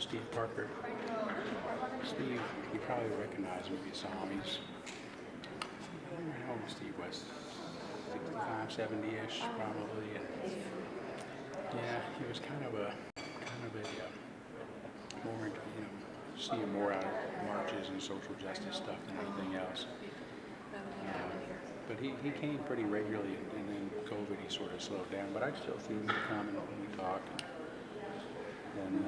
Steve Parker. Steve, you probably recognize him if you saw him. I don't know how old Steve was, 65, 70-ish probably. And yeah, he was kind of a more into, see him more out at marches and social justice stuff than anything else. But he came pretty regularly, and then COVID he sort of slowed down. But I still see him come and we talk. And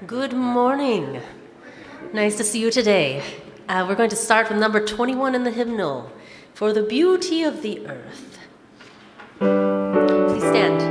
Good morning. Nice to see you today. We're going to start with number 21 in the hymnal, For the Beauty of the Earth. Please stand.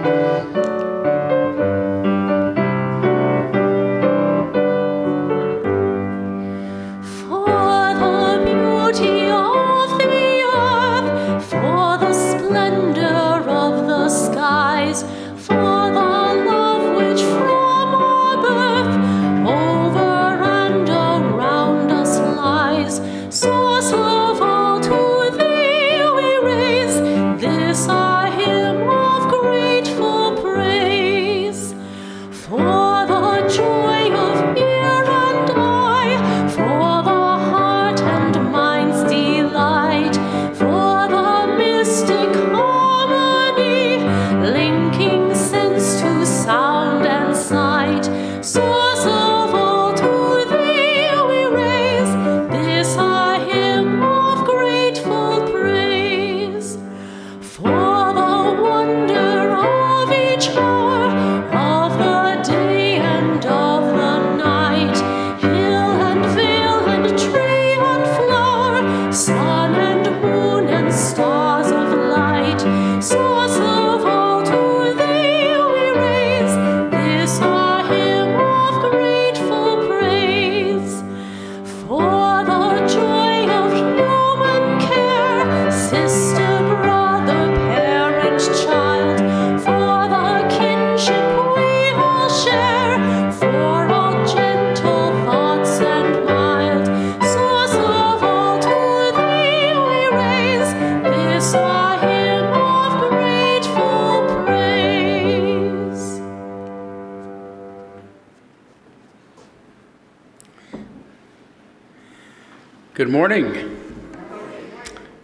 Good morning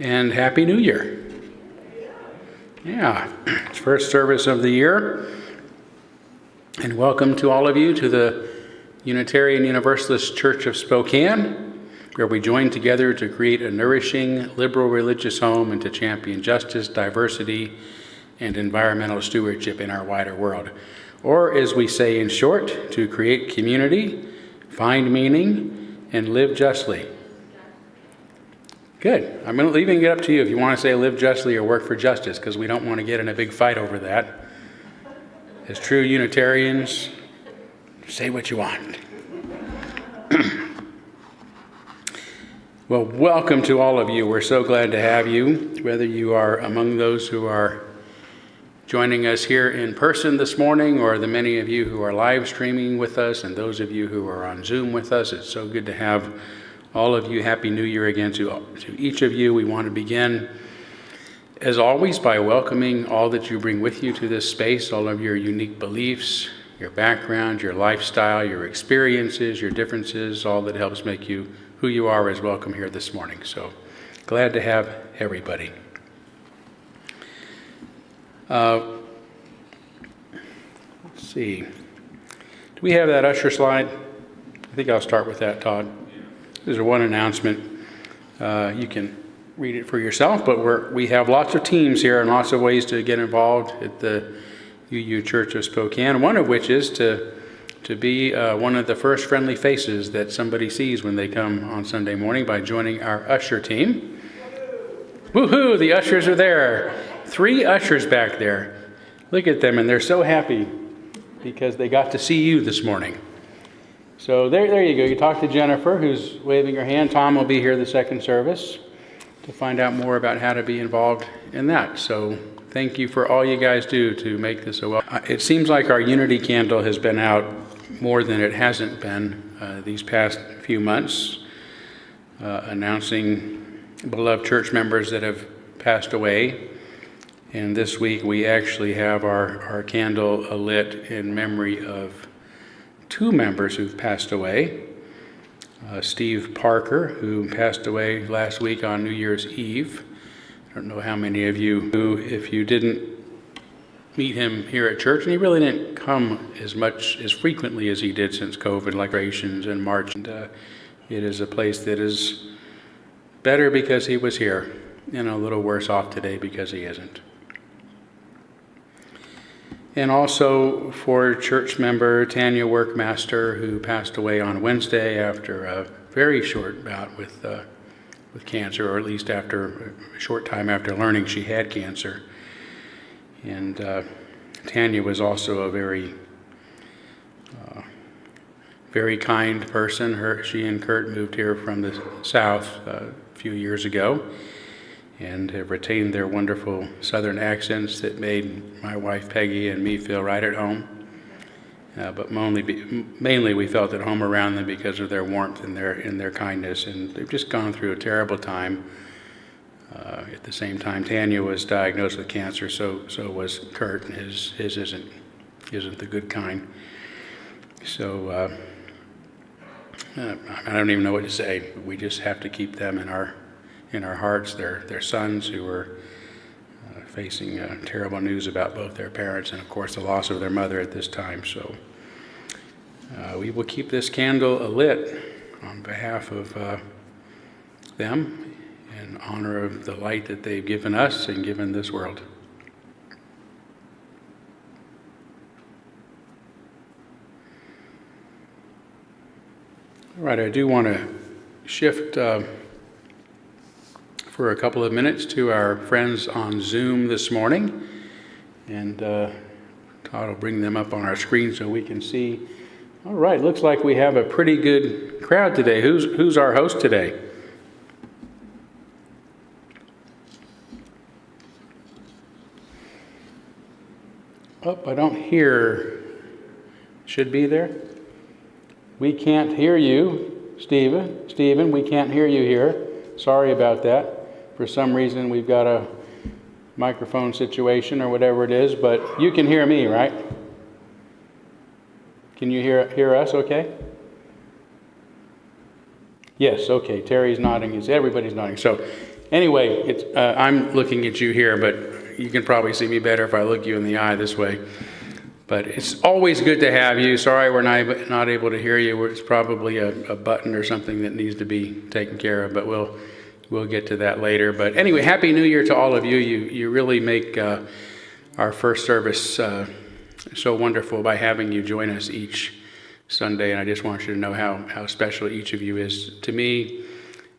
and Happy New Year. Yeah, it's first service of the year. And welcome to all of you to the Unitarian Universalist Church of Spokane, where we join together to create a nourishing, liberal religious home and to champion justice, diversity, and environmental stewardship in our wider world. Or, as we say in short, to create community, find meaning, and live justly. Good. I'm leaving it up to you if you want to say live justly or work for justice, because we don't want to get in a big fight over that. As true Unitarians, say what you want. Well, welcome to all of you. We're so glad to have you, whether you are among those who are joining us here in person this morning or the many of you who are live streaming with us and those of you who are on Zoom with us. It's so good to have all of you. Happy New Year again to each of you. We want to begin, as always, by welcoming all that you bring with you to this space, all of your unique beliefs, your background, your lifestyle, your experiences, your differences, all that helps make you who you are is welcome here this morning. So glad to have everybody. Let's see. Do we have that usher slide? I think I'll start with that, Todd. There's one announcement. You can read it for yourself, but we have lots of teams here and lots of ways to get involved at the UU Church of Spokane, one of which is to be one of the first friendly faces that somebody sees when they come on Sunday morning by joining our usher team. Woohoo! The ushers are there. 3 ushers back there. Look at them, and they're so happy because they got to see you this morning. So there you go. You talk to Jennifer, who's waving her hand. Tom will be here the second service to find out more about how to be involved in that. So thank you for all you guys do to make this a well. It seems like our unity candle has been out more than it hasn't been these past few months, announcing beloved church members that have passed away. And this week we actually have our candle lit in memory of two members who've passed away. Steve Parker, who passed away last week on New Year's Eve. I don't know how many of you who, if you didn't meet him here at church, and he really didn't come as frequently as he did since COVID, like celebrations in March. And it is a place that is better because he was here, and a little worse off today because he isn't. And also for church member Tanya Workmaster, who passed away on Wednesday after a very short bout with cancer, or at least after a short time after learning she had cancer. And Tanya was also a very kind person. She and Kurt moved here from the South a few years ago, and have retained their wonderful Southern accents that made my wife Peggy and me feel right at home. But mainly we felt at home around them because of their warmth and their kindness. And they've just gone through a terrible time. At the same time, Tanya was diagnosed with cancer, so was Kurt, and his isn't the good kind. So I don't even know what to say. We just have to keep them in our hearts. Their sons, who were facing terrible news about both their parents and, of course, the loss of their mother at this time. So we will keep this candle lit on behalf of them, in honor of the light that they've given us and given this world. All right, I do want to shift for a couple of minutes to our friends on Zoom this morning, and Todd will bring them up on our screen so we can see. All right, looks like we have a pretty good crowd today. Who's our host today? Oh, I don't hear. Should be there. We can't hear you, Stephen, we can't hear you here. Sorry about that. For some reason, we've got a microphone situation or whatever it is, but you can hear me, right? Can you hear us okay? Yes, okay. Terry's nodding. Everybody's nodding. So anyway, I'm looking at you here, but you can probably see me better if I look you in the eye this way. But it's always good to have you. Sorry we're not able to hear you. It's probably a button or something that needs to be taken care of, but we'll get to that later. But anyway, Happy New Year to all of you. You really make our first service so wonderful by having you join us each Sunday. And I just want you to know how special each of you is to me,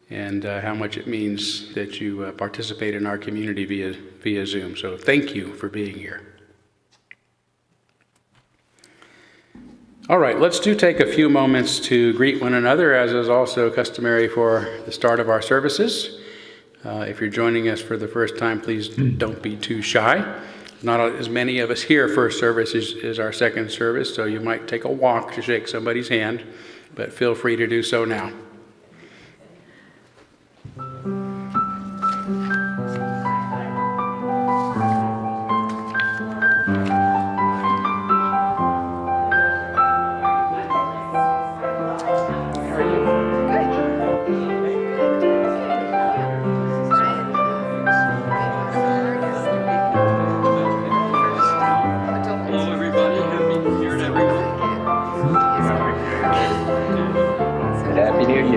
and how much it means that you participate in our community via Zoom. So thank you for being here. All right, let's take a few moments to greet one another, as is also customary for the start of our services. If you're joining us for the first time, please don't be too shy. Not as many of us here first service is our second service, so you might take a walk to shake somebody's hand, but feel free to do so now. Happy New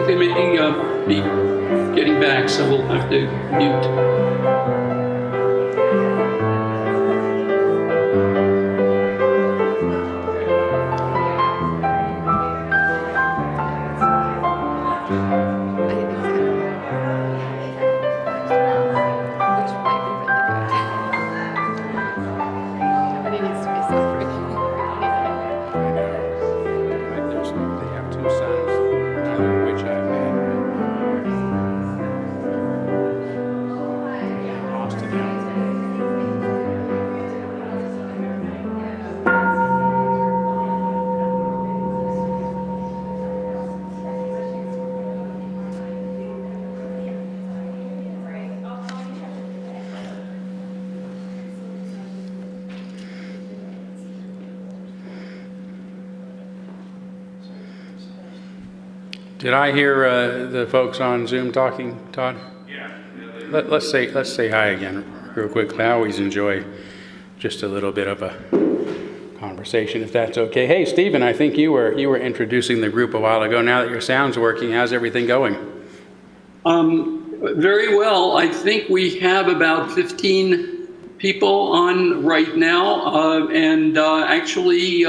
they may be getting back, so we'll have to mute. They have two sons, neither of which I've met. Lost to them. Did I hear the folks on Zoom talking, Todd? Yeah. Let's say hi again real quickly. I always enjoy just a little bit of a conversation, if that's okay. Hey, Stephen, I think you were introducing the group a while ago. Now that your sound's working, how's everything going? Very well. I think we have about 15 people on right now, and actually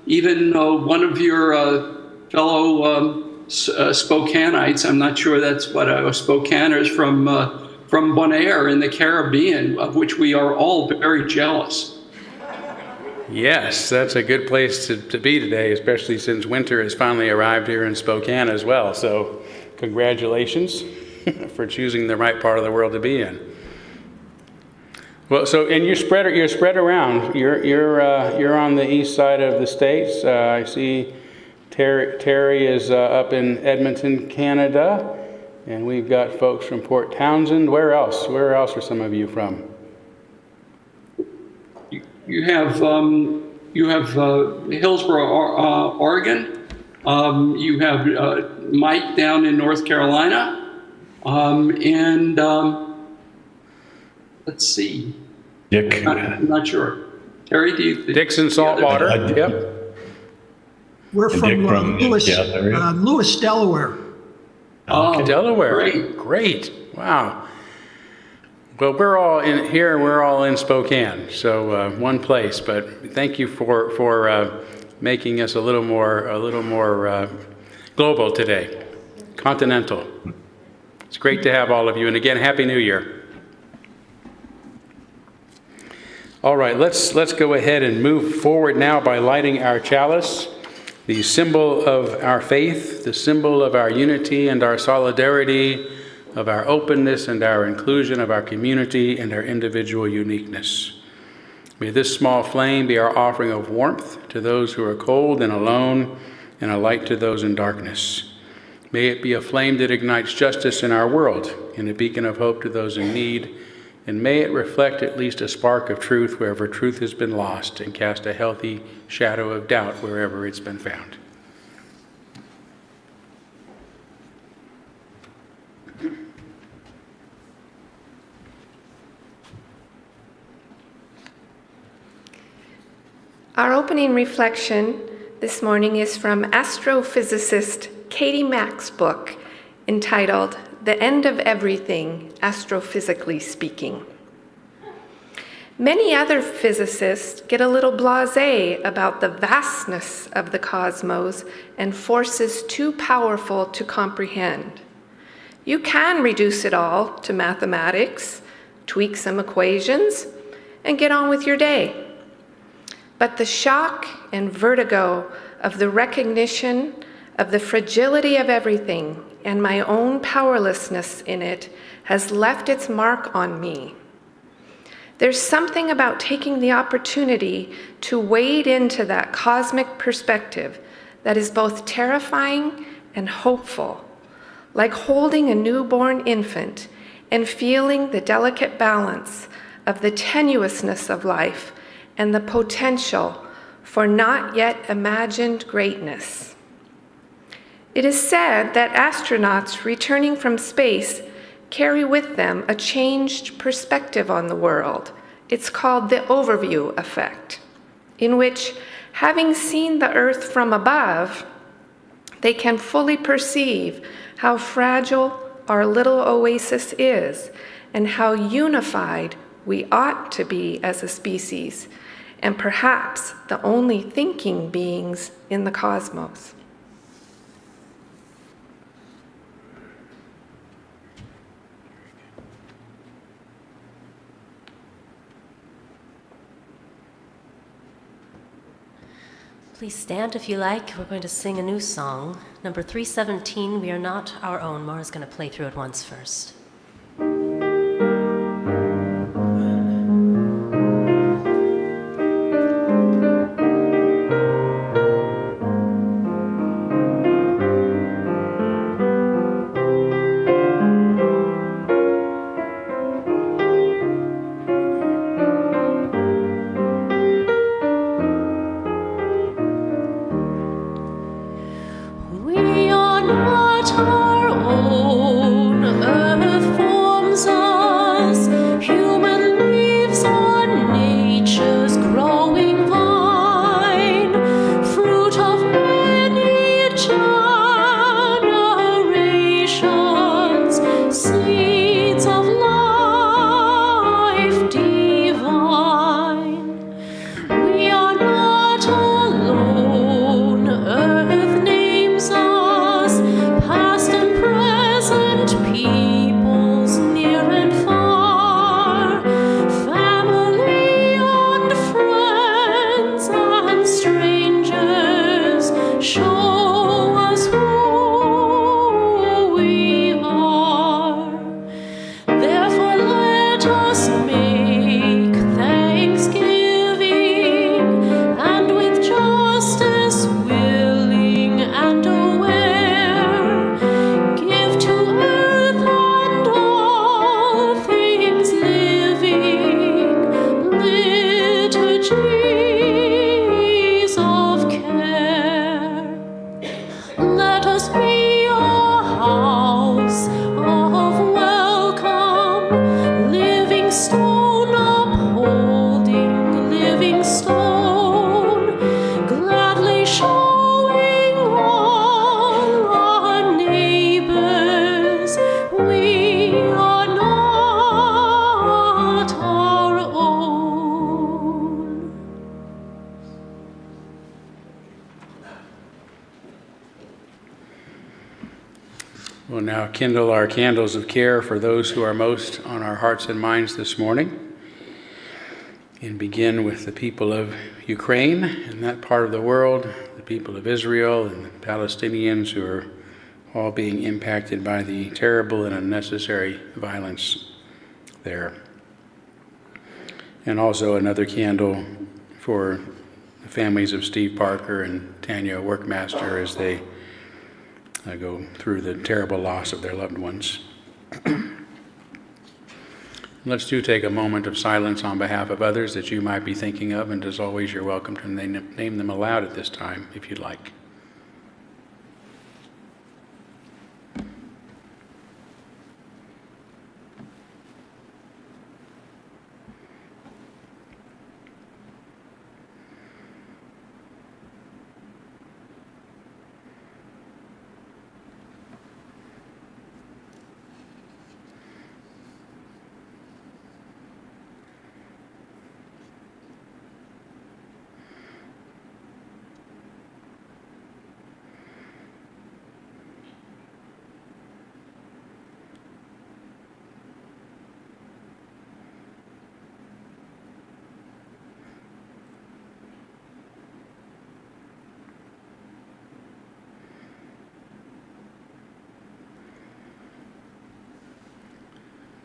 even one of your fellow Spokaneites, I'm not sure that's what Spokaners from Bonaire in the Caribbean, of which we are all very jealous. Yes, that's a good place to be today, especially since winter has finally arrived here in Spokane as well. So congratulations for choosing the right part of the world to be in. Well, so and you're spread around. You're on the east side of the states. I see Terry is up in Edmonton, Canada, and we've got folks from Port Townsend. Where else? Where else are some of you from? You have Hillsboro, Oregon. You have Mike down in North Carolina, and let's see. Dick. I'm not sure. Terry, do you? Dixon Saltwater. Yep. We're from Lewis, Lewis, Delaware. Oh, Delaware. Great. Wow. Well, we're all in Spokane, so one place. But thank you for making us a little more global today, continental. It's great to have all of you, and again, Happy New Year. All right, let's go ahead and move forward now by lighting our chalice, the symbol of our faith, the symbol of our unity and our solidarity, of our openness and our inclusion of our community and our individual uniqueness. May this small flame be our offering of warmth to those who are cold and alone, and a light to those in darkness. May it be a flame that ignites justice in our world and a beacon of hope to those in need, and may it reflect at least a spark of truth wherever truth has been lost and cast a healthy shadow of doubt wherever it's been found. Our opening reflection this morning is from astrophysicist Katie Mack's book entitled The End of Everything, Astrophysically Speaking. Many other physicists get a little blasé about the vastness of the cosmos and forces too powerful to comprehend. You can reduce it all to mathematics, tweak some equations, and get on with your day. But the shock and vertigo of the recognition of the fragility of everything and my own powerlessness in it has left its mark on me. There's something about taking the opportunity to wade into that cosmic perspective that is both terrifying and hopeful, like holding a newborn infant and feeling the delicate balance of the tenuousness of life and the potential for not yet imagined greatness. It is said that astronauts returning from space carry with them a changed perspective on the world. It's called the overview effect, in which, having seen the Earth from above, They can fully perceive how fragile our little oasis is and how unified we ought to be as a species, and perhaps the only thinking beings in the cosmos. Please stand if you like. We're going to sing a new song. Number 317, We Are Not Our Own. Mara's going to play through it once first. We are not our own. Earth forms us. Human leaves on nature's growing vine. Fruit of many generations. Seeds of life divine. We are not alone. Earth names us, past and present, peoples near and far, family and friends and strangers show us who we are. Therefore let us make thanksgiving, and with justice willing and aware, give to earth and all things living liturgies of care. Let us be a house of welcome, living stone upholding living stone, gladly showing all our neighbors we are not our own. We'll now kindle our candles of care for those who are most on our hearts and minds this morning, and begin with the people of Ukraine and that part of the world, the people of Israel and the Palestinians who are all being impacted by the terrible and unnecessary violence there. And also another candle for the families of Steve Parker and Tanya Workmaster as they go through the terrible loss of their loved ones. Let's take a moment of silence on behalf of others that you might be thinking of, and as always, you're welcome to name them aloud at this time if you'd like.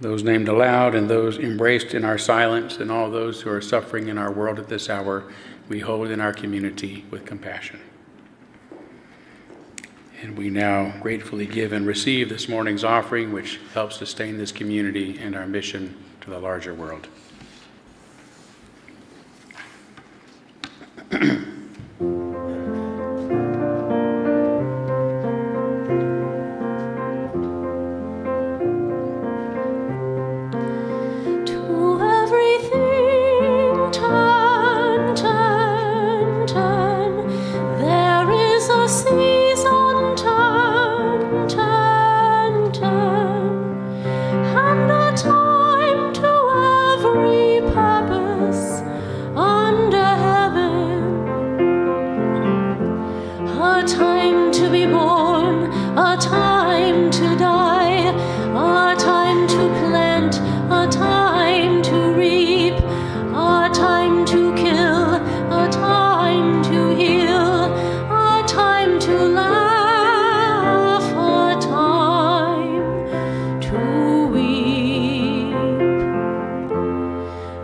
Those named aloud and those embraced in our silence, and all those who are suffering in our world at this hour, we hold in our community with compassion. And we now gratefully give and receive this morning's offering, which helps sustain this community and our mission to the larger world. To everything turn, turn, turn. There is a season time to die, a time to plant, a time to reap, a time to kill, a time to heal, a time to laugh, a time to weep.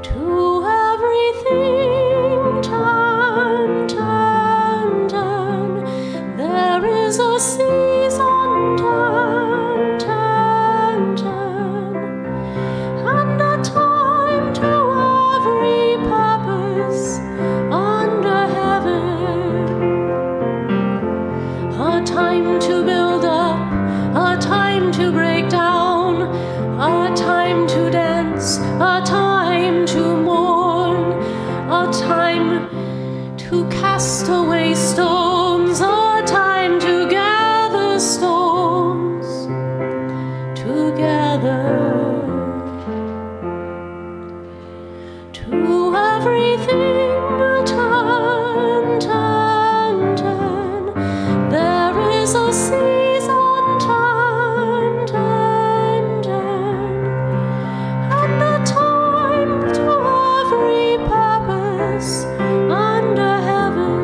To everything turn, turn, turn. There is a season, turn, turn, turn. And a time to every purpose under heaven. A time to build up, a time to break down, a time to dance, a time to mourn, a time to cast away stones, a time to gather stones together. To everything turn, turn, turn. There is a season, turn, turn, turn. And a time to every purpose under heaven.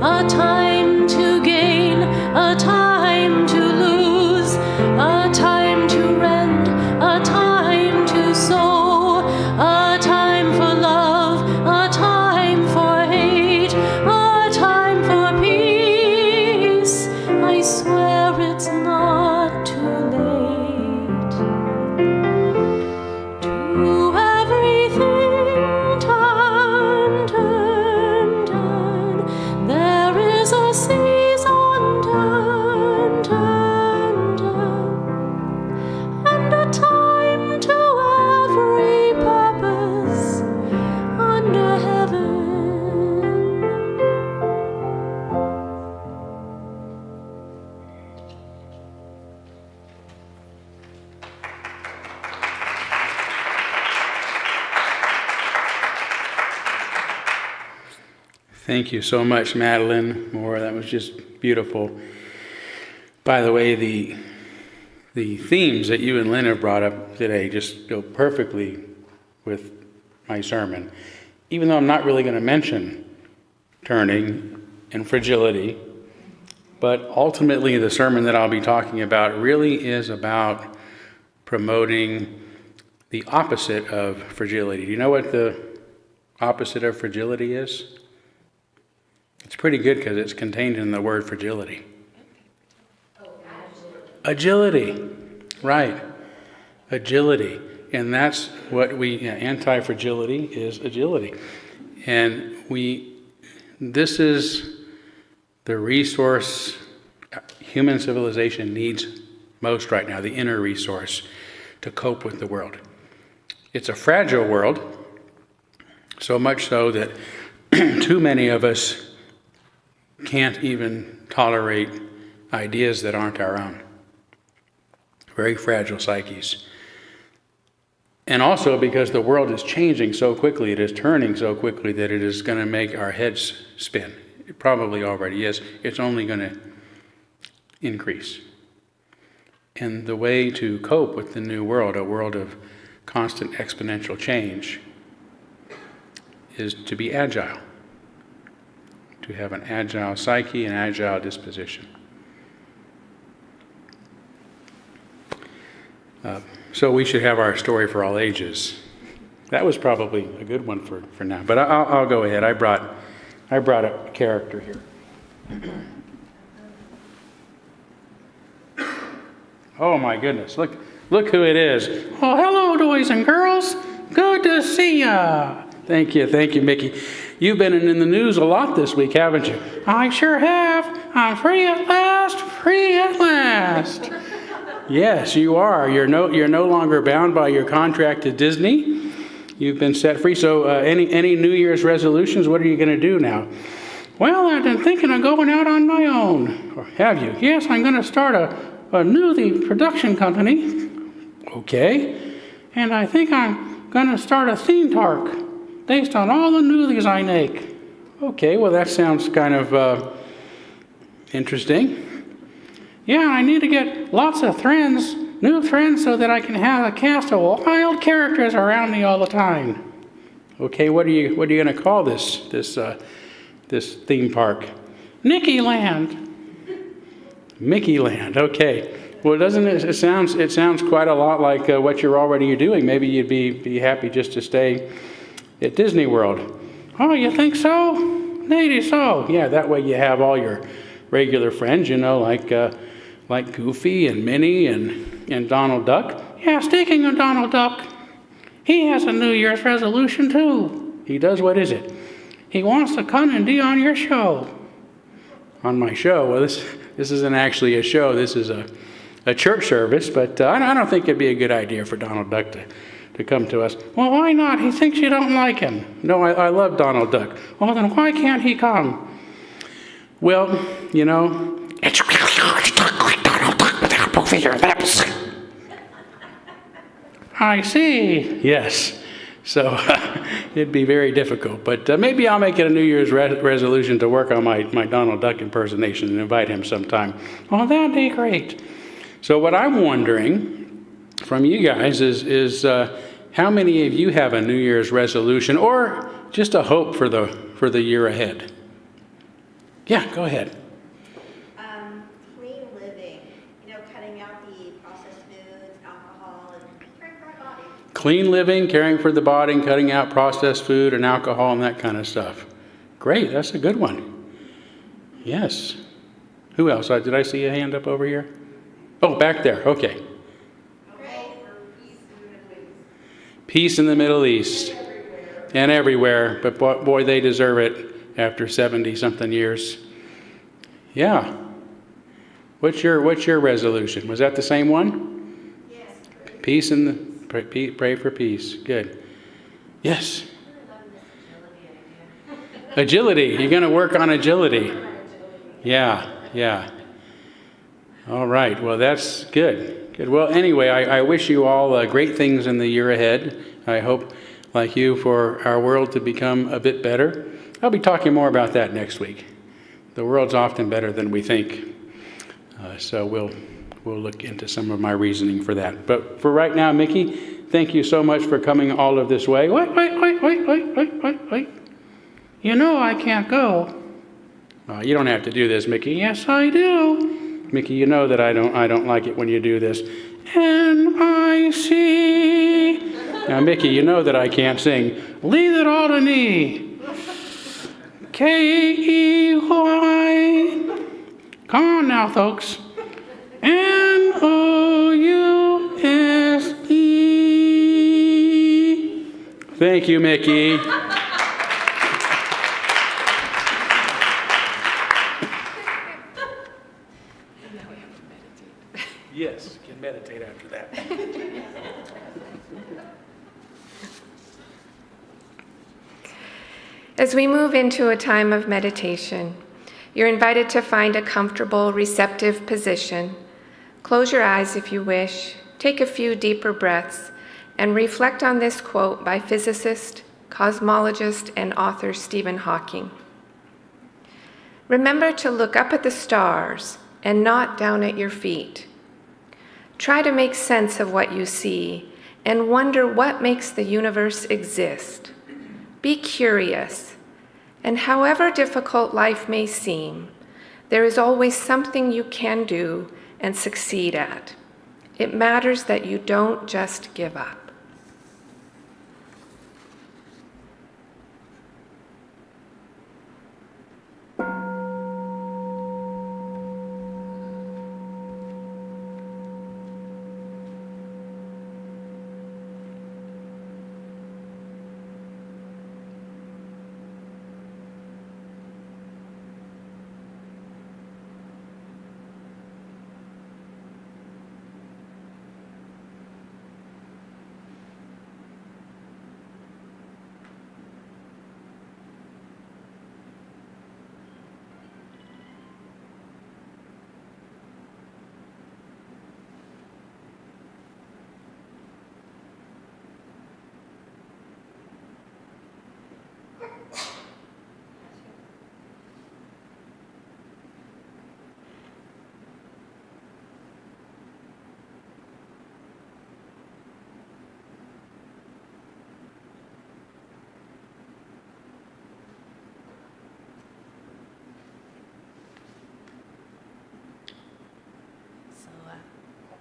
A time to gain, a time to lose, a time to rend, a time to sow, a time for love, a time for hate, a time for peace. I swear it's not too late. To everything turn, turn, turn. There is a season, turn, turn, turn. And a time to every purpose under heaven. Thank you so much, Madeline Moore. That was just beautiful. By the way, the themes that you and Lynn have brought up today just go perfectly with my sermon. Even though I'm not really going to mention turning and fragility, but ultimately the sermon that I'll be talking about really is about promoting the opposite of fragility. Do you know what the opposite of fragility is? It's pretty good because it's contained in the word fragility. Agility, right. Agility. And that's what anti-fragility is agility. And this is the resource human civilization needs most right now, the inner resource to cope with the world. It's a fragile world, so much so that too many of us can't even tolerate ideas that aren't our own. Very fragile psyches. And also because the world is changing so quickly, it is turning so quickly that it is going to make our heads spin. It probably already is. It's only going to increase. And the way to cope with the new world, a world of constant exponential change, is to be agile. To have an agile psyche, an agile disposition. So we should have our story for all ages. That was probably a good one for now. But I'll go ahead. I brought a character here. Oh my goodness! Look who it is. Oh, hello, boys and girls. Good to see ya. Thank you, Mickey. You've been in the news a lot this week, haven't you? I sure have. I'm free at last. Free at last. Yes, you are. You're no longer bound by your contract to Disney. You've been set free. So any New Year's resolutions, what are you going to do now? Well, I've been thinking of going out on my own. Or have you? Yes, I'm going to start a newsy production company. Okay. And I think I'm going to start a theme park based on all the newsies I make. Okay, well that sounds kind of interesting. Yeah, I need to get lots of friends, new friends, so that I can have a cast of wild characters around me all the time. Okay, what are you going to call this theme park? Nicky Land. Mickey Land. Okay. Well, doesn't it sounds quite a lot like what you're already doing. Maybe you'd be happy just to stay at Disney World. Oh, you think so? Maybe so. Yeah, that way you have all your regular friends, like Goofy and Minnie and Donald Duck. Yeah, speaking of Donald Duck, he has a New Year's resolution too. He does. What is it? He wants to come and be on your show. On my show? Well, this isn't actually a show. This is a church service, but I don't think it'd be a good idea for Donald Duck to come to us. Well, why not? He thinks you don't like him. No, I love Donald Duck. Well, then why can't he come? Well, it's really hard to talk like Donald Duck without moving your lips. I see. Yes. So it'd be very difficult. But maybe I'll make it a New Year's resolution to work on my Donald Duck impersonation and invite him sometime. Oh, that'd be great. So what I'm wondering from you guys is how many of you have a New Year's resolution or just a hope for the year ahead? Yeah, go ahead. Clean living, cutting out the processed foods, alcohol, and caring for our body. Clean living, caring for the body, and cutting out processed food and alcohol and that kind of stuff. Great, that's a good one. Yes. Who else? Did I see a hand up over here? Oh, back there. Okay. Peace in the Middle East. And everywhere. But boy, they deserve it after 70-something years. Yeah. What's your resolution? Was that the same one? Yes. Peace in the pray for peace. Good. Yes. Agility. You're going to work on agility. Yeah. All right. Well, that's good. Good. Well, anyway, I wish you all great things in the year ahead. I hope, like you, for our world to become a bit better. I'll be talking more about that next week. The world's often better than we think. So we'll look into some of my reasoning for that. But for right now, Mickey, thank you so much for coming all of this way. Wait. I can't go. You don't have to do this, Mickey. Yes, I do. Mickey, you know that I don't like it when you do this. N-I-C. Now, Mickey, you know that I can't sing. Leave it all to me. K-E-Y. Come on now, folks. N-O-U-S-E. Thank you, Mickey. Yes, can meditate after that. As we move into a time of meditation, you're invited to find a comfortable, receptive position. Close your eyes if you wish, take a few deeper breaths, and reflect on this quote by physicist, cosmologist, and author Stephen Hawking. Remember to look up at the stars and not down at your feet. Try to make sense of what you see and wonder what makes the universe exist. Be curious, and however difficult life may seem, there is always something you can do and succeed at. It matters that you don't just give up.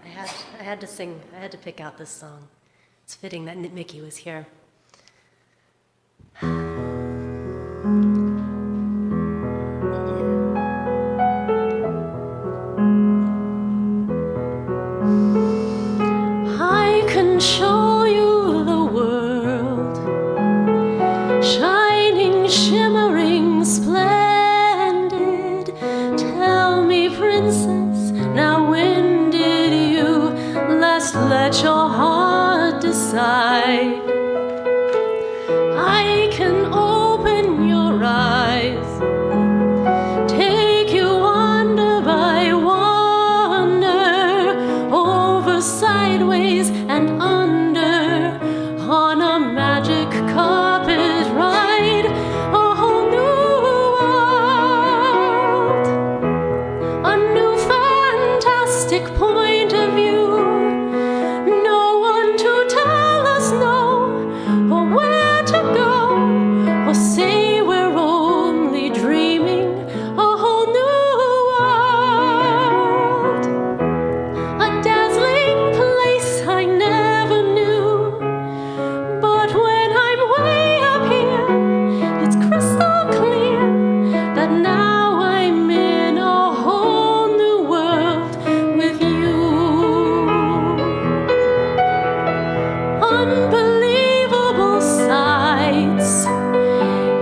I had to sing. I had to pick out this song. It's fitting that Mickey was here. I can show you the world, shining, shimmering, splendid. Tell me, princess, now when did you last let your heart decide? I can open your eyes, take you wonder by wonder, over, sideways, and under, on a magic carpet ride, a whole new world, a new fantastic point of view. No one to tell us no, or where to go, or say we're only dreaming, a whole new world, a dazzling place I never knew. But when I'm way up here, it's crystal clear that now I'm in a whole new world with you. Unbelievable sights,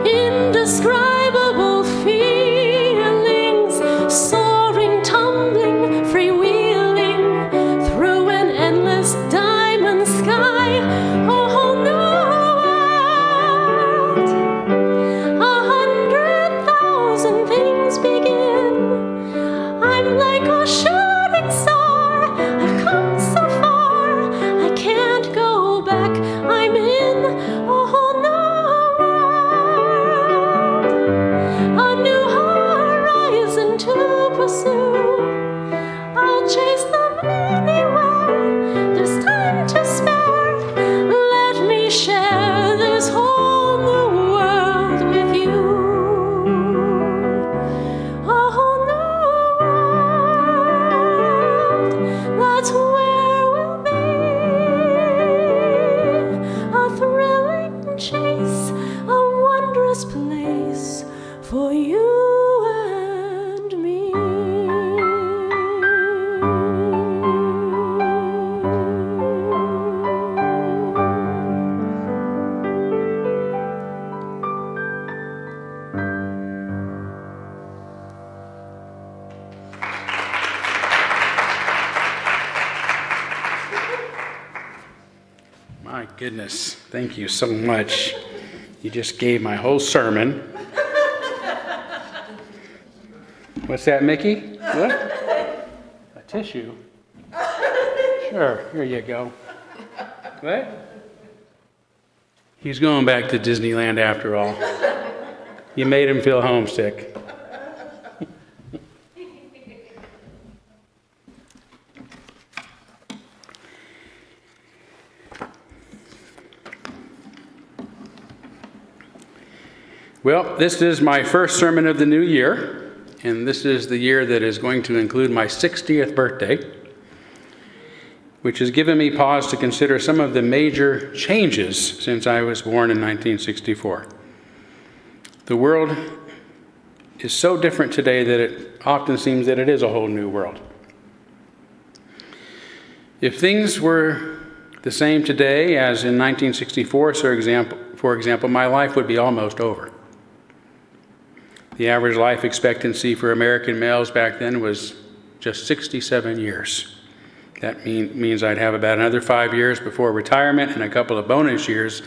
indescribable feelings, soaring, tumbling, freewheeling through an endless diamond sky, a whole new world. 100,000 things begin. I'm like a shooting star. I've come so far, I can't go back. I'm in a whole new world, a new horizon to pursue. I'll chase them anywhere. There's time to spare. Let me share this whole new world with you. A whole new world, that's where we'll be. A thrilling chase, a wondrous place for you and me. My goodness, thank you so much. You just gave my whole sermon. What's that, Mickey? What? A tissue? Sure, here you go. What? He's going back to Disneyland after all. You made him feel homesick. Well, this is my first sermon of the new year, and this is the year that is going to include my 60th birthday, which has given me pause to consider some of the major changes since I was born in 1964. The world is so different today that it often seems that it is a whole new world. If things were the same today as in 1964, for example, my life would be almost over. The average life expectancy for American males back then was just 67 years. That means I'd have about another 5 years before retirement and a couple of bonus years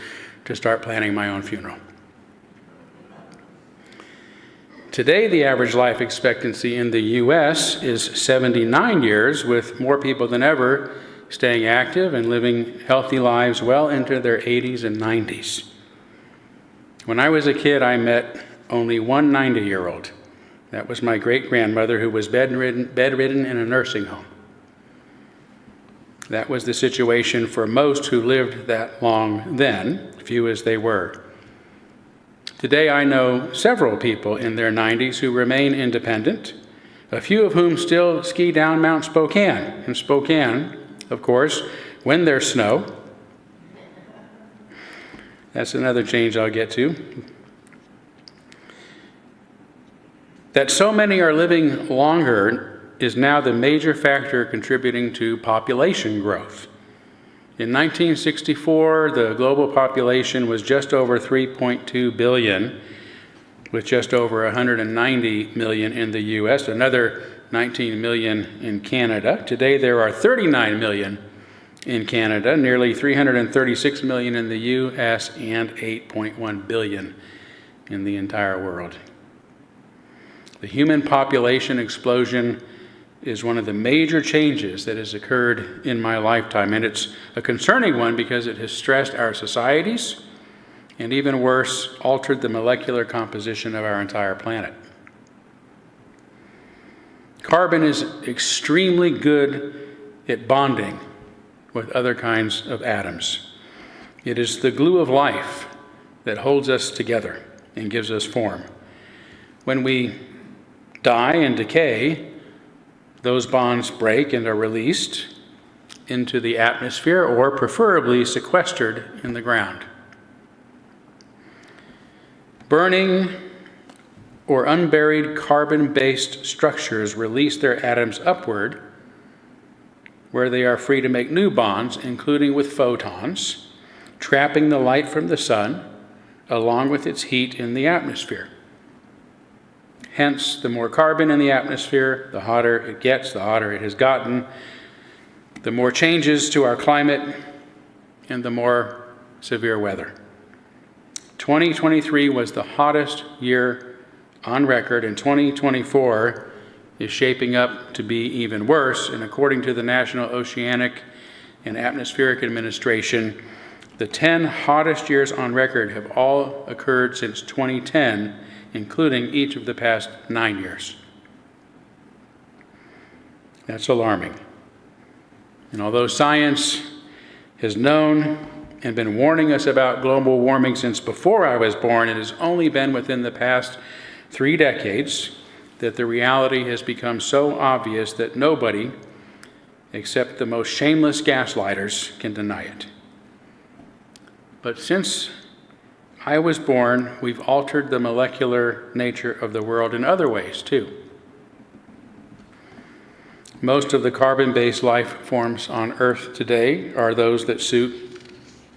to start planning my own funeral. Today, the average life expectancy in the U.S. is 79 years, with more people than ever staying active and living healthy lives well into their 80s and 90s. When I was a kid, I met only one 90-year-old. That was my great-grandmother, who was bedridden in a nursing home. That was the situation for most who lived that long then, few as they were. Today, I know several people in their 90s who remain independent, a few of whom still ski down Mount Spokane. In Spokane, of course, when there's snow. That's another change I'll get to. That so many are living longer is now the major factor contributing to population growth. In 1964, the global population was just over 3.2 billion, with just over 190 million in the U.S., another 19 million in Canada. Today, there are 39 million in Canada, nearly 336 million in the U.S., and 8.1 billion in the entire world. The human population explosion is one of the major changes that has occurred in my lifetime, and it's a concerning one because it has stressed our societies and, even worse, altered the molecular composition of our entire planet. Carbon is extremely good at bonding with other kinds of atoms. It is the glue of life that holds us together and gives us form. When we die and decay, those bonds break and are released into the atmosphere, or preferably sequestered in the ground. Burning or unburied carbon-based structures release their atoms upward, where they are free to make new bonds, including with photons, trapping the light from the sun, along with its heat in the atmosphere. Hence, the more carbon in the atmosphere, the hotter it gets, the hotter it has gotten, the more changes to our climate, and the more severe weather. 2023 was the hottest year on record, and 2024 is shaping up to be even worse. And according to the National Oceanic and Atmospheric Administration, the 10 hottest years on record have all occurred since 2010, including each of the past 9 years. That's alarming. And although science has known and been warning us about global warming since before I was born, it has only been within the past 3 decades that the reality has become so obvious that nobody, except the most shameless gaslighters, can deny it. But since I was born, we've altered the molecular nature of the world in other ways, too. Most of the carbon-based life forms on Earth today are those that suit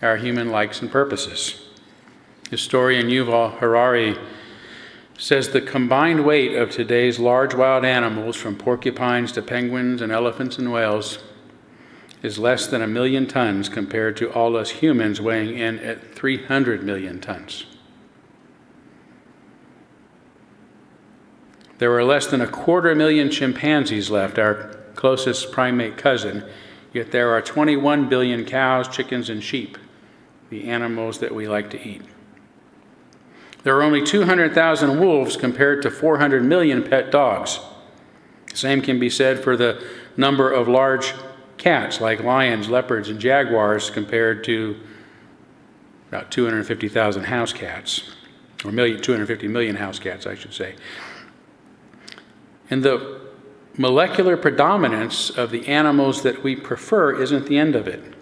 our human likes and purposes. Historian Yuval Harari says the combined weight of today's large wild animals, from porcupines to penguins and elephants and whales, is less than 1 million tons compared to all us humans weighing in at 300 million tons. There are less than 250,000 chimpanzees left, our closest primate cousin, yet there are 21 billion cows, chickens, and sheep, the animals that we like to eat. There are only 200,000 wolves compared to 400 million pet dogs. Same can be said for the number of large cats like lions, leopards, and jaguars compared to about 250,000 house cats, or 250 million house cats, I should say. And the molecular predominance of the animals that we prefer isn't the end of it.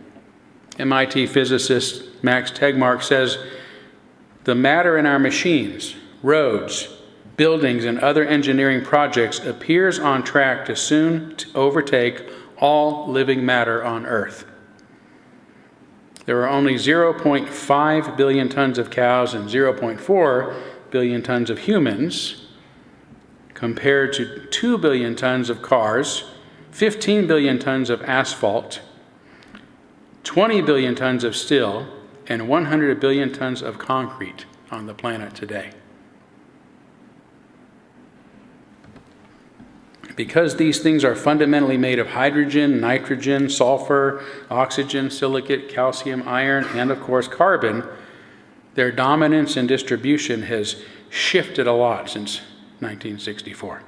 MIT physicist Max Tegmark says, the matter in our machines, roads, buildings, and other engineering projects appears on track to soon overtake all living matter on Earth. There are only 0.5 billion tons of cows and 0.4 billion tons of humans, compared to 2 billion tons of cars, 15 billion tons of asphalt, 20 billion tons of steel, and 100 billion tons of concrete on the planet today. Because these things are fundamentally made of hydrogen, nitrogen, sulfur, oxygen, silicate, calcium, iron, and of course carbon, their dominance and distribution has shifted a lot since 1964,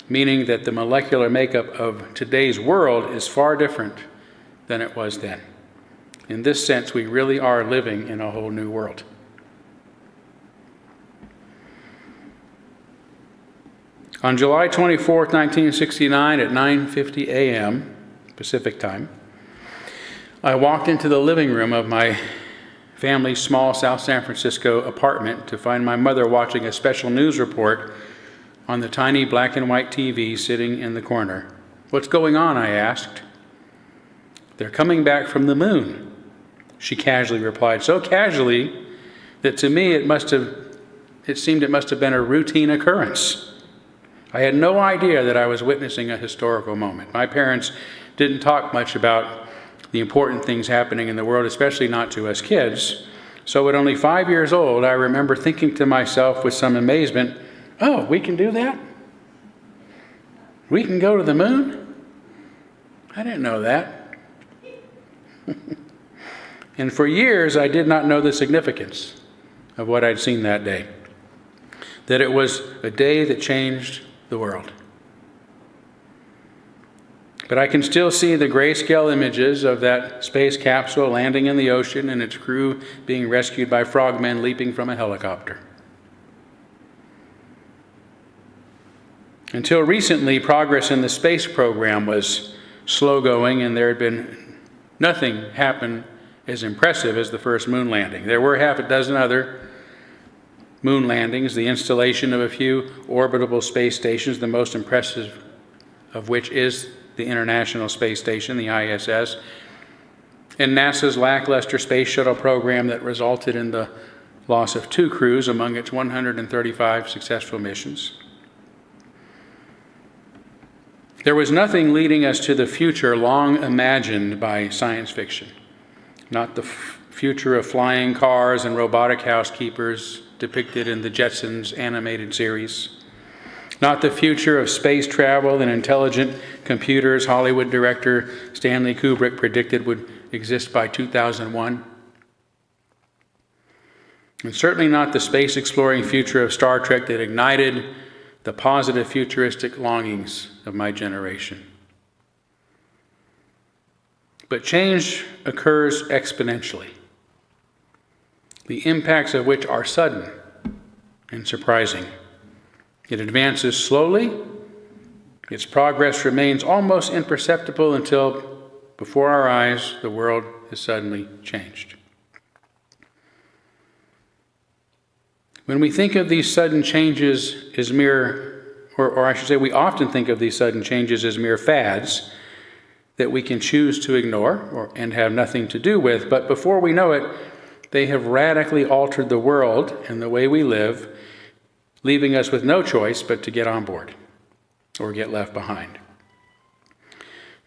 meaning that the molecular makeup of today's world is far different than it was then. In this sense, we really are living in a whole new world. On July 24, 1969, at 9:50 a.m. Pacific time, I walked into the living room of my family's small South San Francisco apartment to find my mother watching a special news report on the tiny black and white TV sitting in the corner. "What's going on?" I asked. "They're coming back from the moon," she casually replied, so casually that to me it seemed it must have been a routine occurrence. I had no idea that I was witnessing a historical moment. My parents didn't talk much about the important things happening in the world, especially not to us kids. So at only 5 years old, I remember thinking to myself with some amazement, "Oh, we can do that? We can go to the moon? I didn't know that." And for years, I did not know the significance of what I'd seen that day, that it was a day that changed the world. But I can still see the grayscale images of that space capsule landing in the ocean and its crew being rescued by frogmen leaping from a helicopter. Until recently, progress in the space program was slow going, and there had been nothing happen as impressive as the first moon landing. There were half a dozen other moon landings, the installation of a few orbitable space stations, the most impressive of which is the International Space Station, the ISS, and NASA's lackluster space shuttle program that resulted in the loss of 2 crews among its 135 successful missions. There was nothing leading us to the future long imagined by science fiction. Not the future of flying cars and robotic housekeepers depicted in the Jetsons animated series. Not the future of space travel and intelligent computers Hollywood director Stanley Kubrick predicted would exist by 2001. And certainly not the space-exploring future of Star Trek that ignited the positive futuristic longings of my generation. But change occurs exponentially, the impacts of which are sudden and surprising. It advances slowly. Its progress remains almost imperceptible until, before our eyes, the world is suddenly changed. When we think of these sudden changes as we often think of these sudden changes as mere fads that we can choose to ignore and have nothing to do with, but before we know it, they have radically altered the world and the way we live, leaving us with no choice but to get on board or get left behind.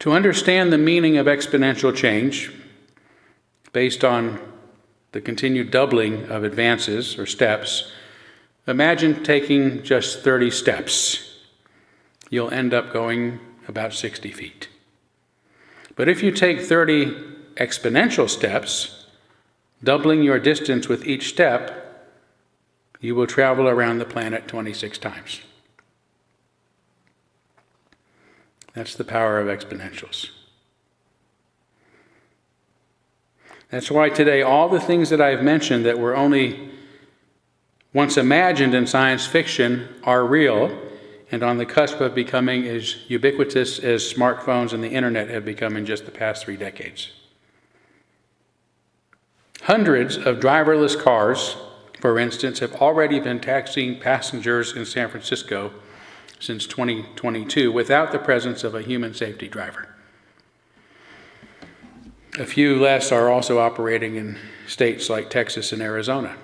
To understand the meaning of exponential change, based on the continued doubling of advances or steps, imagine taking just 30 steps. You'll end up going about 60 feet. But if you take 30 exponential steps, doubling your distance with each step, you will travel around the planet 26 times. That's the power of exponentials. That's why today all the things that I've mentioned that were only once imagined in science fiction are real and on the cusp of becoming as ubiquitous as smartphones and the internet have become in just the past 3 decades. Hundreds of driverless cars, for instance, have already been taxiing passengers in San Francisco since 2022 without the presence of a human safety driver. A few less are also operating in states like Texas and Arizona.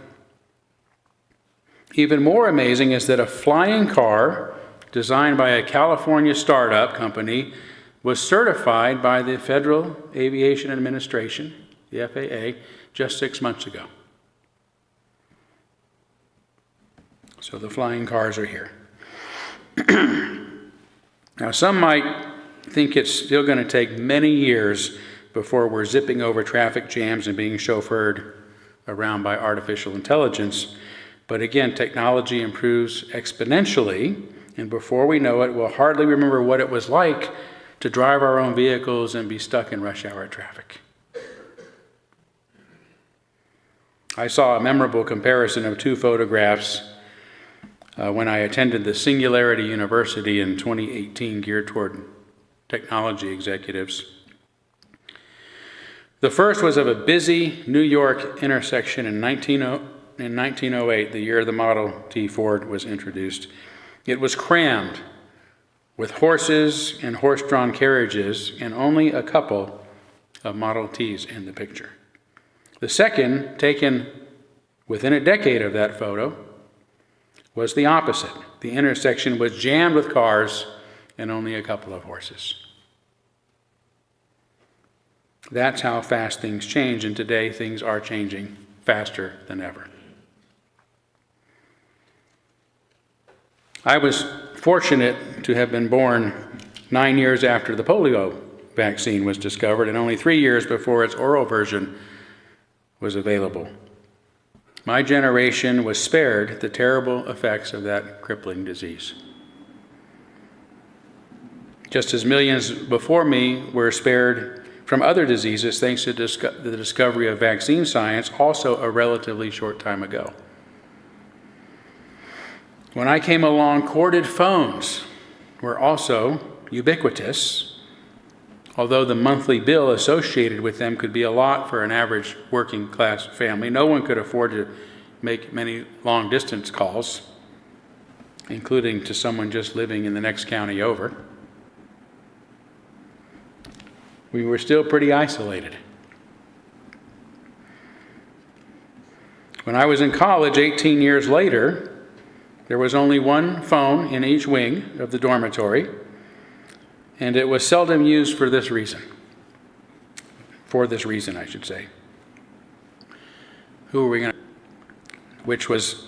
Even more amazing is that a flying car designed by a California startup company was certified by the Federal Aviation Administration, the FAA, just 6 months ago. So the flying cars are here. Now, some might think it's still going to take many years before we're zipping over traffic jams and being chauffeured around by artificial intelligence. But again, technology improves exponentially, and before we know it, we'll hardly remember what it was like to drive our own vehicles and be stuck in rush hour traffic. I saw a memorable comparison of 2 photographs when I attended the Singularity University in 2018, geared toward technology executives. The first was of a busy New York intersection in 1908, the year the Model T Ford was introduced. It was crammed with horses and horse-drawn carriages, and only a couple of Model Ts in the picture. The second, taken within a decade of that photo, was the opposite. The intersection was jammed with cars and only a couple of horses. That's how fast things change, and today things are changing faster than ever. I was fortunate to have been born 9 years after the polio vaccine was discovered and only 3 years before its oral version was available. My generation was spared the terrible effects of that crippling disease. Just as millions before me were spared from other diseases thanks to the discovery of vaccine science, also a relatively short time ago. When I came along, corded phones were also ubiquitous, although the monthly bill associated with them could be a lot for an average working class family. No one could afford to make many long distance calls, including to someone just living in the next county over. We were still pretty isolated. When I was in college 18 years later, there was only one phone in each wing of the dormitory, and it was seldom used for this reason. For this reason, I should say. Who are we going to? Which was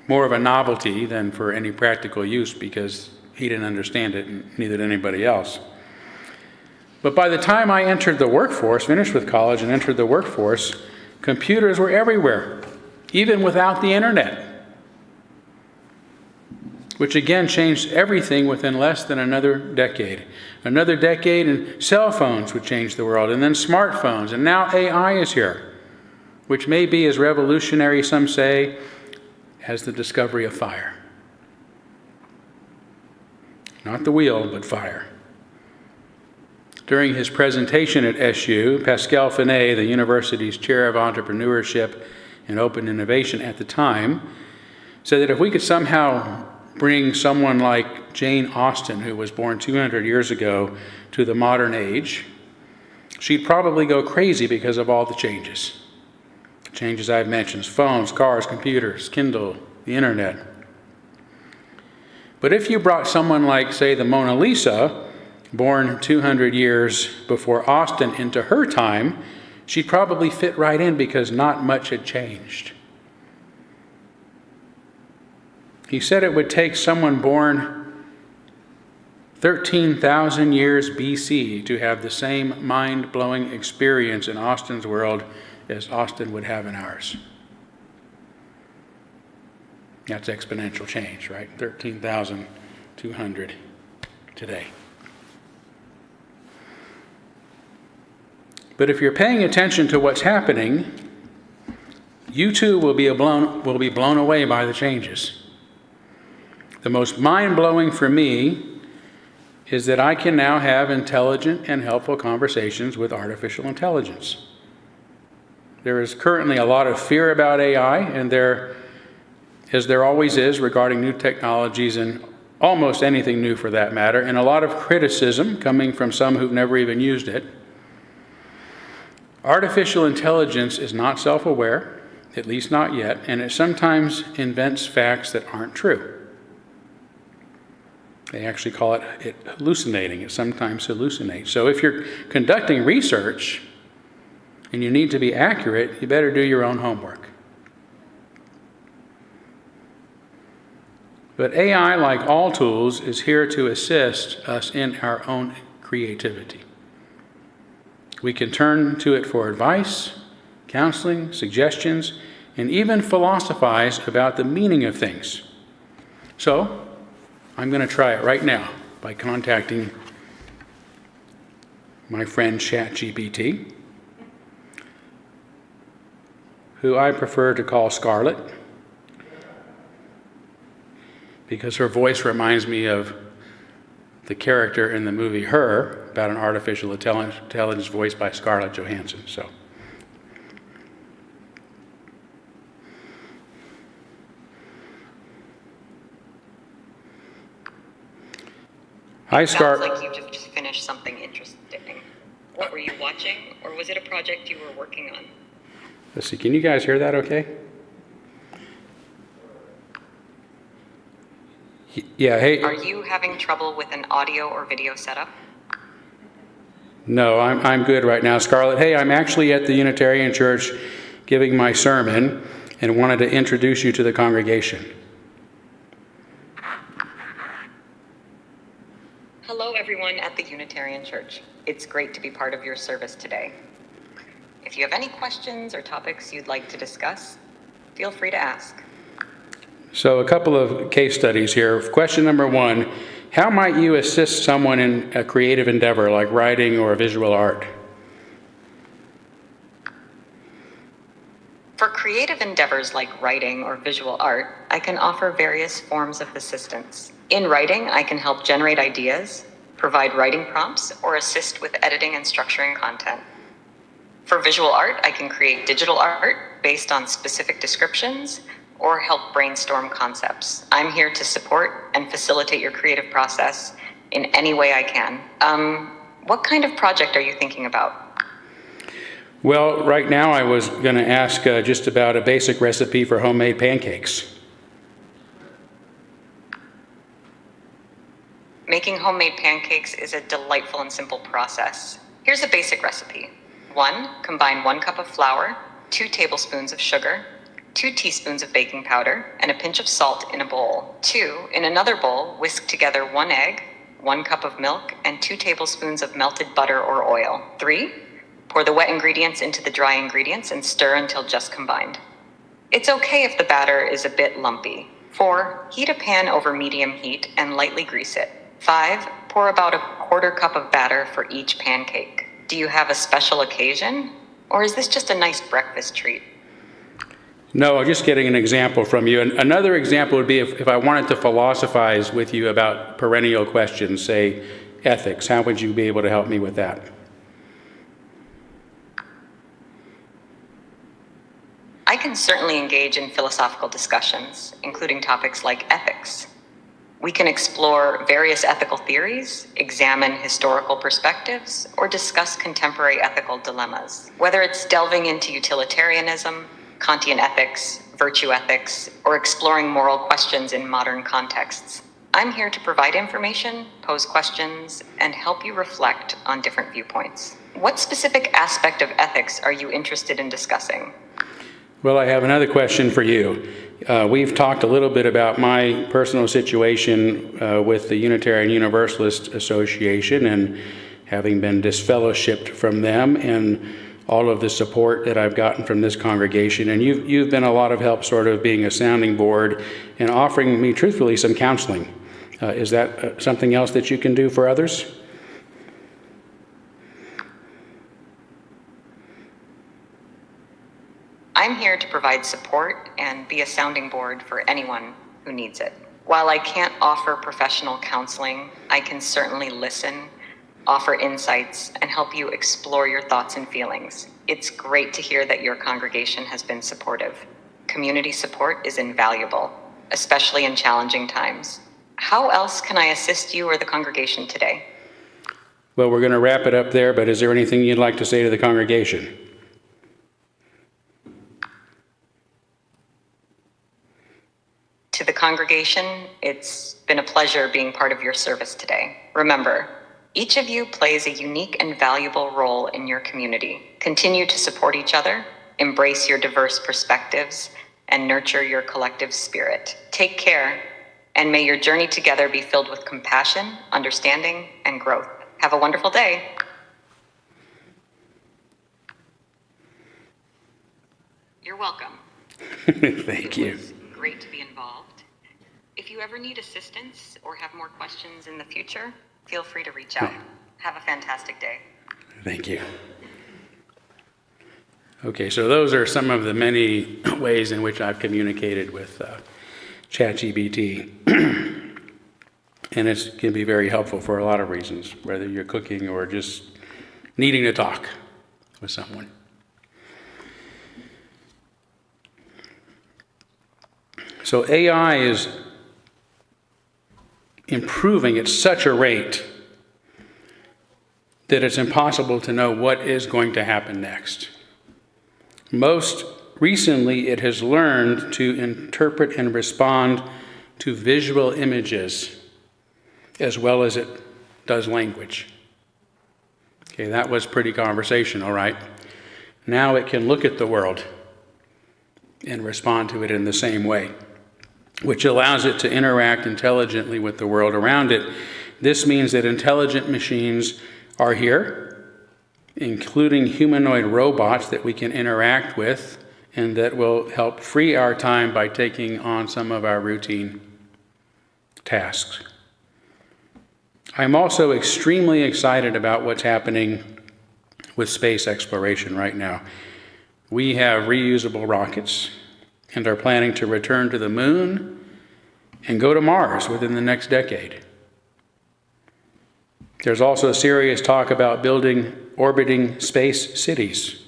more of a novelty than for any practical use because he didn't understand it and neither did anybody else. But by the time I entered the workforce, finished with college and entered the workforce, computers were everywhere, even without the internet. Which again changed everything within less than another decade. Another decade and cell phones would change the world, and then smartphones, and now AI is here, which may be as revolutionary, some say, as the discovery of fire. Not the wheel, but fire. During his presentation at SU, Pascal Finet, the university's chair of entrepreneurship and open innovation at the time, said that if we could somehow bring someone like Jane Austen, who was born 200 years ago, to the modern age, she'd probably go crazy because of all the changes. Changes I've mentioned: phones, cars, computers, Kindle, the internet. But if you brought someone like, say, the Mona Lisa, born 200 years before Austen, into her time, she'd probably fit right in because not much had changed. He said it would take someone born 13,000 years BC to have the same mind-blowing experience in Austen's world as Austen would have in ours. That's exponential change, right? 13,200 today. But if you're paying attention to what's happening, you too will be blown away by the changes. The most mind-blowing for me is that I can now have intelligent and helpful conversations with artificial intelligence. There is currently a lot of fear about AI, and as there always is regarding new technologies and almost anything new for that matter, and a lot of criticism coming from some who've never even used it. Artificial intelligence is not self-aware, at least not yet, and it sometimes invents facts that aren't true. They actually call it hallucinating. It sometimes hallucinates. So if you're conducting research and you need to be accurate, you better do your own homework. But AI, like all tools, is here to assist us in our own creativity. We can turn to it for advice, counseling, suggestions, and even philosophize about the meaning of things. So, I'm going to try it right now by contacting my friend ChatGPT, who I prefer to call Scarlett. because her voice reminds me of the character in the movie Her, about an artificial intelligence voiced by Scarlett Johansson. So, hi, Sounds like you just finished something interesting. What were you watching, or was it a project you were working on? Let's see, can you guys hear that okay? Yeah, hey. Are you having trouble with an audio or video setup? No, I'm good right now, Scarlett. Hey, I'm actually at the Unitarian Church giving my sermon and wanted to introduce you to the congregation. Hello, everyone at the Unitarian Church. It's great to be part of your service today. If you have any questions or topics you'd like to discuss, feel free to ask. So a couple of case studies here. Question number 1, how might you assist someone in a creative endeavor like writing or visual art? For creative endeavors like writing or visual art, I can offer various forms of assistance. In writing, I can help generate ideas, provide writing prompts, or assist with editing and structuring content. For visual art, I can create digital art based on specific descriptions or help brainstorm concepts. I'm here to support and facilitate your creative process in any way I can. What kind of project are you thinking about? Well, right now I was going to ask just about a basic recipe for homemade pancakes. Making homemade pancakes is a delightful and simple process. Here's a basic recipe. 1, combine 1 cup of flour, 2 tablespoons of sugar, 2 teaspoons of baking powder, and a pinch of salt in a bowl. 2, in another bowl, whisk together 1 egg, 1 cup of milk, and 2 tablespoons of melted butter or oil. 3, pour the wet ingredients into the dry ingredients and stir until just combined. It's okay if the batter is a bit lumpy. 4, heat a pan over medium heat and lightly grease it. 5, pour about a 1/4 cup of batter for each pancake. Do you have a special occasion, or is this just a nice breakfast treat? No, I'm just getting an example from you. And another example would be if I wanted to philosophize with you about perennial questions, say ethics, how would you be able to help me with that? I can certainly engage in philosophical discussions, including topics like ethics. We can explore various ethical theories, examine historical perspectives, or discuss contemporary ethical dilemmas. Whether it's delving into utilitarianism, Kantian ethics, virtue ethics, or exploring moral questions in modern contexts, I'm here to provide information, pose questions, and help you reflect on different viewpoints. What specific aspect of ethics are you interested in discussing? Well, I have another question for you. We've talked a little bit about my personal situation with the Unitarian Universalist Association and having been disfellowshipped from them and all of the support that I've gotten from this congregation. And you've been a lot of help sort of being a sounding board and offering me truthfully some counseling. Is that something else that you can do for others? I'm here to provide support and be a sounding board for anyone who needs it. While I can't offer professional counseling, I can certainly listen, offer insights, and help you explore your thoughts and feelings. It's great to hear that your congregation has been supportive. Community support is invaluable, especially in challenging times. How else can I assist you or the congregation today? Well, we're going to wrap it up there, but is there anything you'd like to say to the congregation? To the congregation, it's been a pleasure being part of your service today. Remember, each of you plays a unique and valuable role in your community. Continue to support each other, embrace your diverse perspectives, and nurture your collective spirit. Take care, and may your journey together be filled with compassion, understanding, and growth. Have a wonderful day. You're welcome. Thank you. It was great to be involved. If you ever need assistance or have more questions in the future, feel free to reach out. Have a fantastic day. Thank you. Okay, so those are some of the many ways in which I've communicated with ChatGPT. And it can be very helpful for a lot of reasons, whether you're cooking or just needing to talk with someone. So AI is improving at such a rate that it's impossible to know what is going to happen next. Most recently, it has learned to interpret and respond to visual images as well as it does language. Okay, that was pretty conversational, right? Now it can look at the world and respond to it in the same way, which allows it to interact intelligently with the world around it. This means that intelligent machines are here, including humanoid robots that we can interact with and that will help free our time by taking on some of our routine tasks. I'm also extremely excited about what's happening with space exploration right now. We have reusable rockets and are planning to return to the moon and go to Mars within the next decade. There's also serious talk about building orbiting space cities.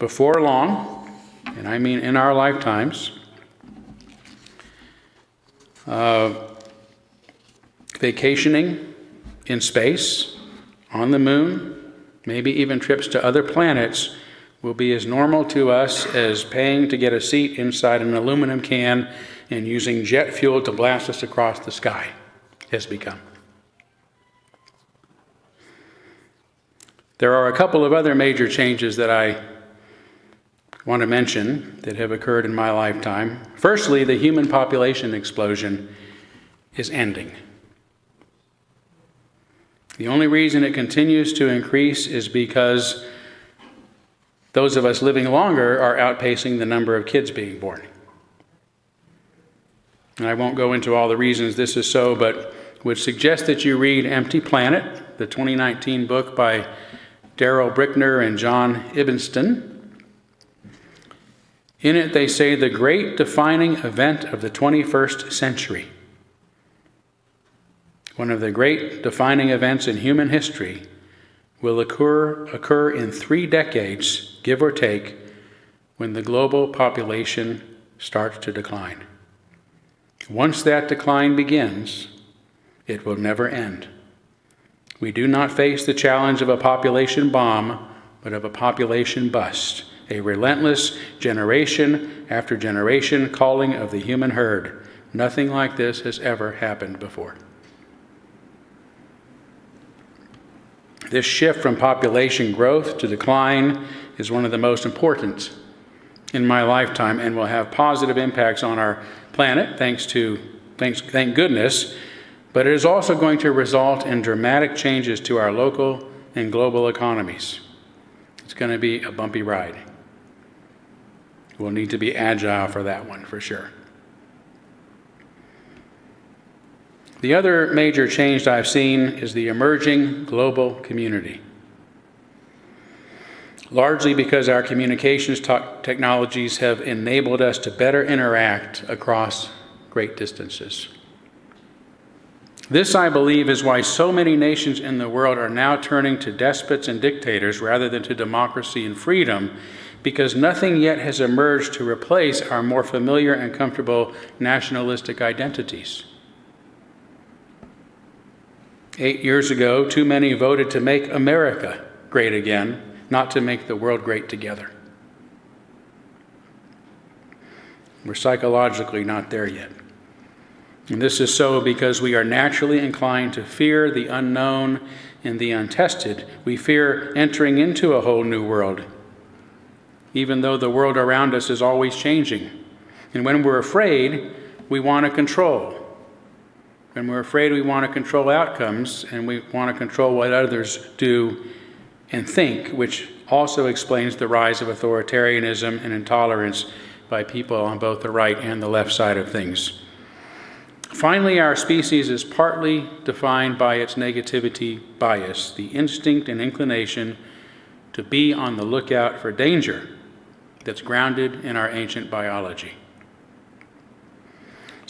Before long, and I mean in our lifetimes, vacationing in space, on the moon, maybe even trips to other planets will be as normal to us as paying to get a seat inside an aluminum can and using jet fuel to blast us across the sky has become. There are a couple of other major changes that I want to mention that have occurred in my lifetime. Firstly, the human population explosion is ending. The only reason it continues to increase is because those of us living longer are outpacing the number of kids being born. And I won't go into all the reasons this is so, but would suggest that you read Empty Planet, the 2019 book by Darrell Brickner and John Ibenston. In it, they say the great defining event of the 21st century, one of the great defining events in human history, will occur in 3 decades, give or take, when the global population starts to decline. Once that decline begins, it will never end. We do not face the challenge of a population bomb, but of a population bust, a relentless generation after generation calling of the human herd. Nothing like this has ever happened before. This shift from population growth to decline is one of the most important in my lifetime and will have positive impacts on our planet, thank goodness, but it is also going to result in dramatic changes to our local and global economies. It's going to be a bumpy ride. We'll need to be agile for that one, for sure. The other major change I've seen is the emerging global community. Largely because our communications technologies have enabled us to better interact across great distances. This, I believe, is why so many nations in the world are now turning to despots and dictators rather than to democracy and freedom, because nothing yet has emerged to replace our more familiar and comfortable nationalistic identities. 8 years ago, too many voted to make America great again, not to make the world great together. We're psychologically not there yet. And this is so because we are naturally inclined to fear the unknown and the untested. We fear entering into a whole new world, even though the world around us is always changing. And when we're afraid, we want to control. When we're afraid, we want to control outcomes, and we want to control what others do and think, which also explains the rise of authoritarianism and intolerance by people on both the right and the left side of things. Finally, our species is partly defined by its negativity bias, the instinct and inclination to be on the lookout for danger that's grounded in our ancient biology.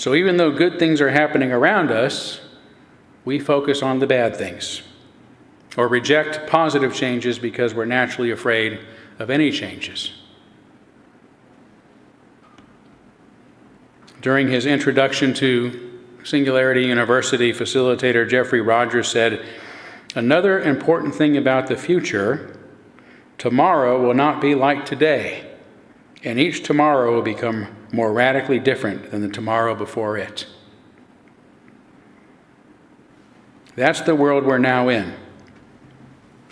So even though good things are happening around us, we focus on the bad things or reject positive changes because we're naturally afraid of any changes. During his introduction to Singularity University, facilitator Jeffrey Rogers said, "Another important thing about the future, tomorrow will not be like today, and each tomorrow will become more radically different than the tomorrow before it." That's the world we're now in,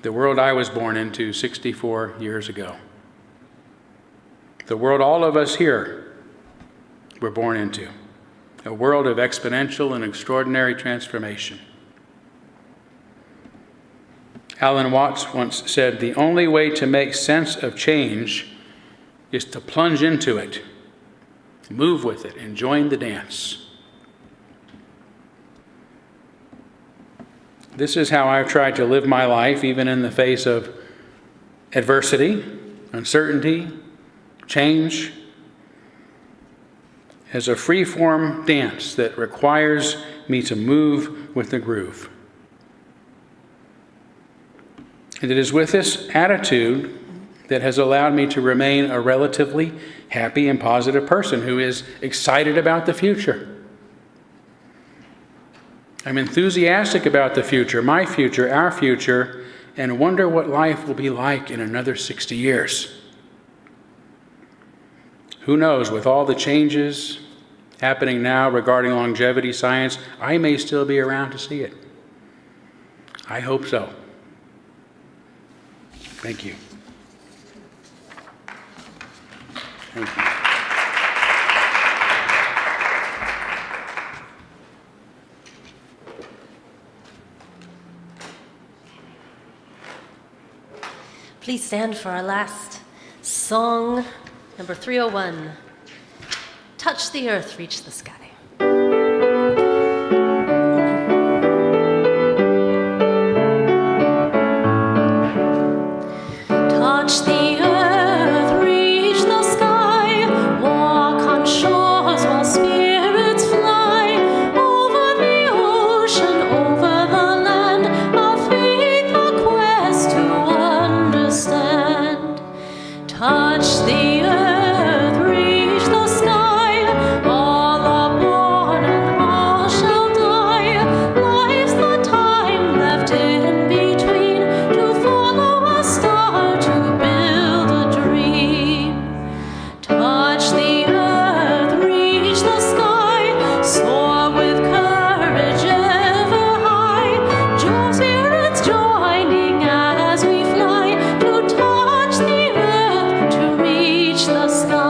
the world I was born into 64 years ago, the world all of us here were born into, a world of exponential and extraordinary transformation. Alan Watts once said, "The only way to make sense of change is to plunge into it, move with it, and join the dance." This is how I've tried to live my life, even in the face of adversity, uncertainty, change, as a free-form dance that requires me to move with the groove. And it is with this attitude that has allowed me to remain a relatively happy and positive person who is excited about the future. I'm enthusiastic about the future, my future, our future, and wonder what life will be like in another 60 years. Who knows, with all the changes happening now regarding longevity science, I may still be around to see it. I hope so. Thank you. Thank you. Please stand for our last song, number 301. Touch the earth, reach the sky. Touch the earth, reach the sky, walk on shores while spirits fly, over the ocean, over the land, our faith, our quest to understand. Touch the earth, reach the sky, all are born and all shall die. Life's the time left in between to follow a star, to build a dream. Touch the earth, reach the sky, soar with courage ever high. Joy spirits joining as we fly, to touch the earth, to reach the sky.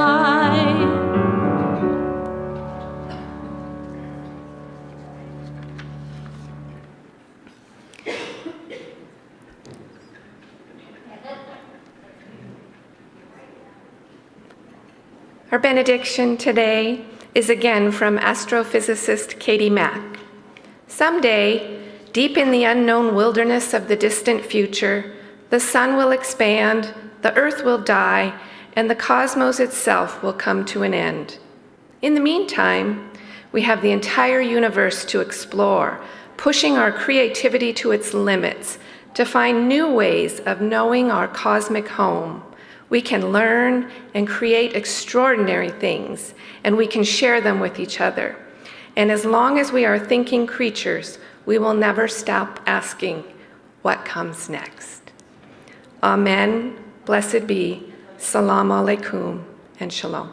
Our benediction today is again from astrophysicist Katie Mack. Someday, deep in the unknown wilderness of the distant future, the sun will expand, the earth will die, and the cosmos itself will come to an end. In the meantime, we have the entire universe to explore, pushing our creativity to its limits to find new ways of knowing our cosmic home. We can learn and create extraordinary things, and we can share them with each other. And as long as we are thinking creatures, we will never stop asking, what comes next? Amen, blessed be, salam alaikum, and shalom.